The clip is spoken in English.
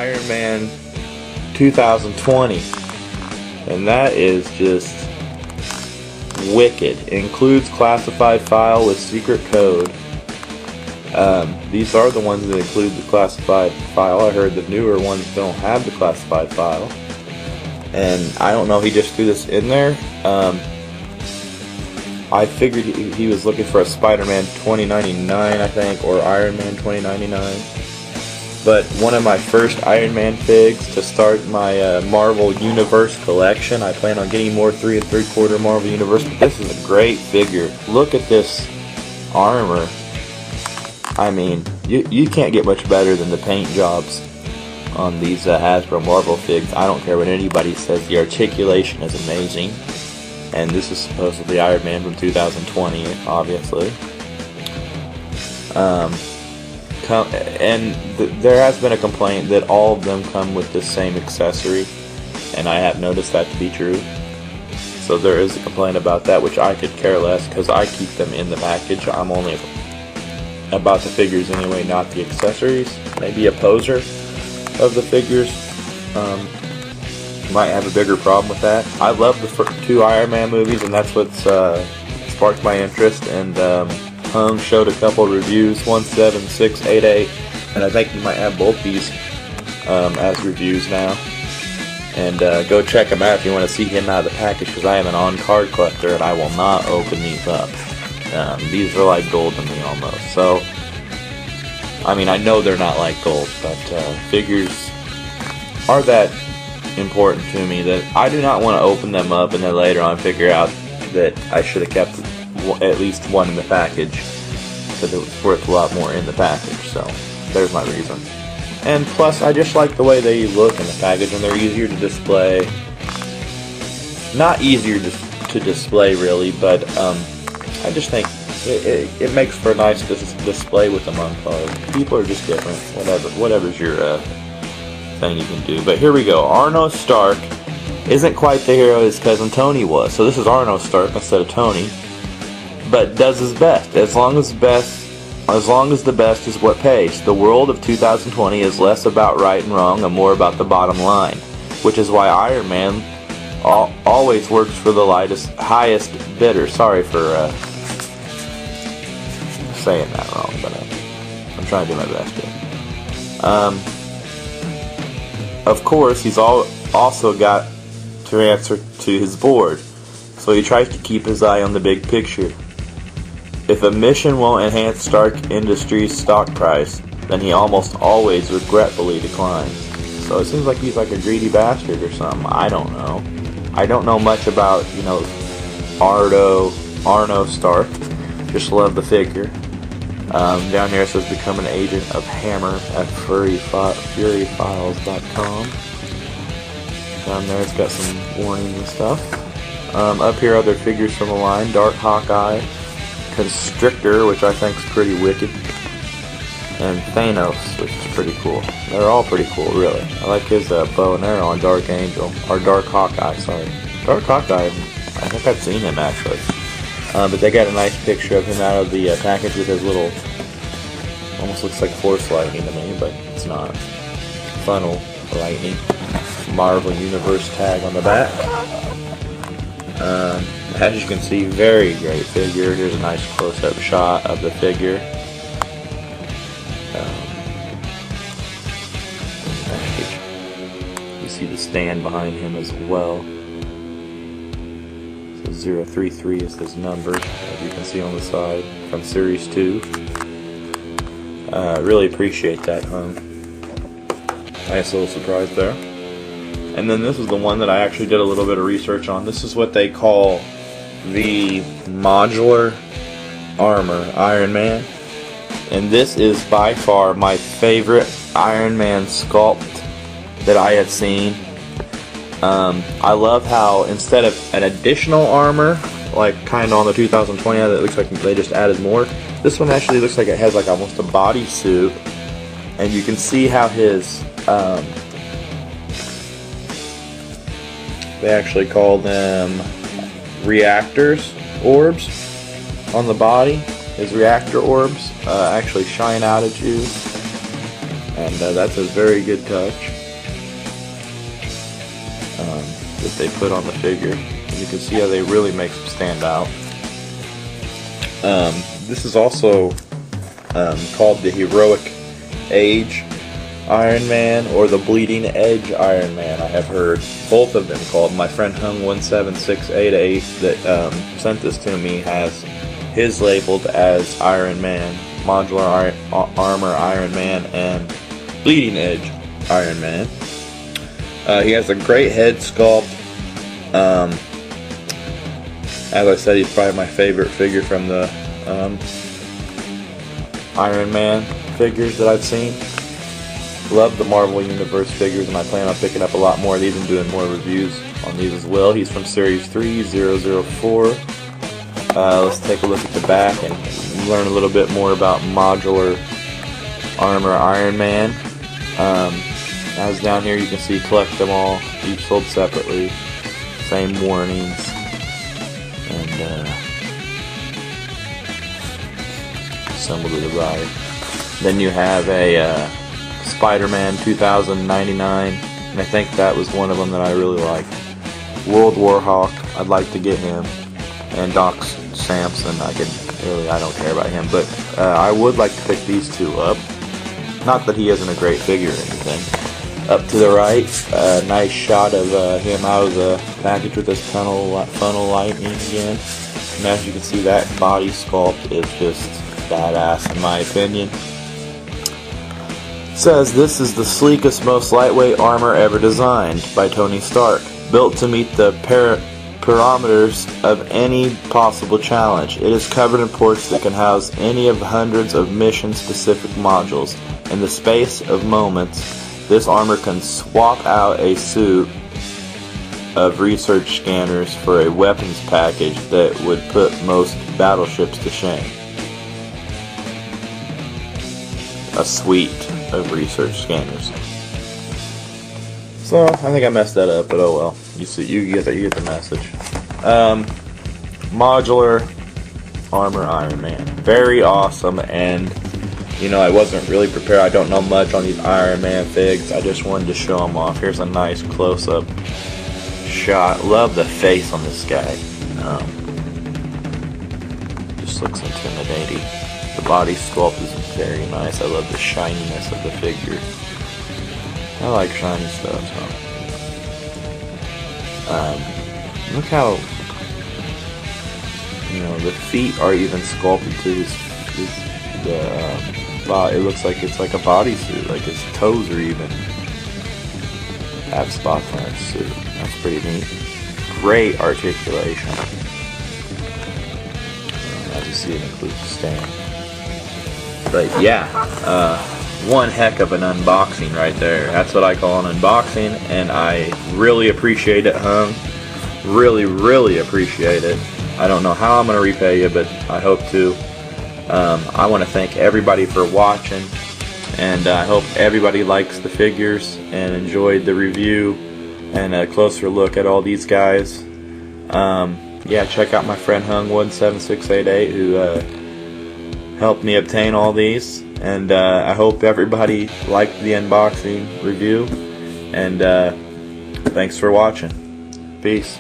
Iron Man 2020, and that is just wicked. It includes classified file with secret code. These are the ones that include the classified file. I heard the newer ones don't have the classified file, and I don't know, he just threw this in there. I figured he was looking for a Spider-Man 2099, I think, or Iron Man 2099. But one of my first Iron Man figs to start my Marvel Universe collection. I plan on getting more 3 3/4 Marvel Universe, but this is a great figure. Look at this armor. I mean, you can't get much better than the paint jobs on these Hasbro Marvel figs. I don't care what anybody says, the articulation is amazing. And this is supposedly Iron Man from 2020, obviously. There has been a complaint that all of them come with the same accessory, and I have noticed that to be true. So there is a complaint about that, which I could care less because I keep them in the package. I'm only about the figures anyway, not the accessories. Maybe a poser of the figures might have a bigger problem with that. I love the first 2 Iron Man movies, and that's what's sparked my interest. And Hung showed a couple reviews, 17688, and I think you might have both these as reviews now. And go check him out if you want to see him out of the package, because I am an on-card collector and I will not open these up. These are like gold to me almost. So, I mean, I know they're not like gold, but figures are that important to me that I do not want to open them up and then later on figure out that I should have kept at least one in the package because it was worth a lot more in the package. So there's my reason. And plus, I just like the way they look in the package, and they're easier to display. Not easier to display really, but I just think it makes for a nice display with them on card. People are just different. Whatever's your thing you can do. But here we go. Arno Stark isn't quite the hero his cousin Tony was. So this is Arno Stark instead of Tony, but does his best. As long as the best is what pays. The world of 2020 is less about right and wrong and more about the bottom line, which is why Iron Man always works for the highest bidder. Sorry for saying that wrong, but I'm trying to do my best here. Of course, he's also got to answer to his board, so he tries to keep his eye on the big picture. If a mission won't enhance Stark Industries' stock price, then he almost always regretfully declines. So it seems like he's like a greedy bastard or something. I don't know. I don't know much about, Arno Stark. Just love the figure. Down here it says become an agent of Hammer at furyfiles.com. Down there it's got some warnings and stuff. Up here other figures from the line. Dark Hawkeye, Constrictor, which I think is pretty wicked, and Thanos, which is pretty cool. They're all pretty cool, really. I like his bow and arrow on Dark Angel, or Dark Hawkeye, sorry. Dark Hawkeye, I think I've seen him actually. But they got a nice picture of him out of the package with his little, almost looks like Force Lightning to me, but it's not. Funnel Lightning. Marvel Universe tag on the back. As you can see, very great figure. Here's a nice close-up shot of the figure. You see the stand behind him as well. 033 is his number, as you can see on the side, from Series 2. Really appreciate that, nice little surprise there. And then this is the one that I actually did a little bit of research on. This is what they call the modular armor Iron Man. And this is by far my favorite Iron Man sculpt that I have seen. I love how instead of an additional armor, like kind of on the 2020, that looks like they just added more, this one actually looks like it has like almost a bodysuit, and you can see how his, they actually call them reactors, orbs on the body. His reactor orbs actually shine out at you, and that's a very good touch. that they put on the figure. You can see how they really make them stand out. This is also called the Heroic Age Iron Man or the Bleeding Edge Iron Man. I have heard both of them called. My friend hung17688 that sent this to me has his labeled as Iron Man, Modular Armor Iron Man, and Bleeding Edge Iron Man. He has a great head sculpt. As I said, he's probably my favorite figure from the Iron Man figures that I've seen. Love the Marvel Universe figures, and I plan on picking up a lot more of these and doing more reviews on these as well. He's from Series 3004. Let's take a look at the back and learn a little bit more about Modular Armor Iron Man. As down here you can see, collect them all, each sold separately, same warnings, and assembled to the right. Then you have a Spider-Man 2099, and I think that was one of them that I really liked. World War Hawk, I'd like to get him, and Doc Samson. I don't care about him, but I would like to pick these two up. Not that he isn't a great figure or anything. Up to the right, a nice shot of him out of the package with this funnel lightning again. And as you can see, that body sculpt is just badass in my opinion. It says, "This is the sleekest, most lightweight armor ever designed by Tony Stark, built to meet the parameters of any possible challenge. It is covered in ports that can house any of hundreds of mission-specific modules. In the space of moments, this armor can swap out a suit of research scanners for a weapons package that would put most battleships to shame." A suite of research scanners. So I think I messed that up, but oh well. You get the message. Modular Armor Iron Man, very awesome. And you know, I wasn't really prepared. I don't know much on these Iron Man figs. I just wanted to show them off. Here's a nice close-up shot. Love the face on this guy. Just looks intimidating. The body sculpt is very nice. I love the shininess of the figure. I like shiny stuff. So. Look how, the feet are even sculpted to it looks like it's like a bodysuit. Like his toes are even have spots on his suit. That's pretty neat. Great articulation. As you see, it includes the stand. But yeah, one heck of an unboxing right there. That's what I call an unboxing, and I really appreciate it, Hung. Really, really appreciate it. I don't know how I'm going to repay you, but I hope to. I want to thank everybody for watching, and I hope everybody likes the figures and enjoyed the review and a closer look at all these guys. Yeah, check out my friend hung17688 who helped me obtain all these, and I hope everybody liked the unboxing review, and thanks for watching. Peace.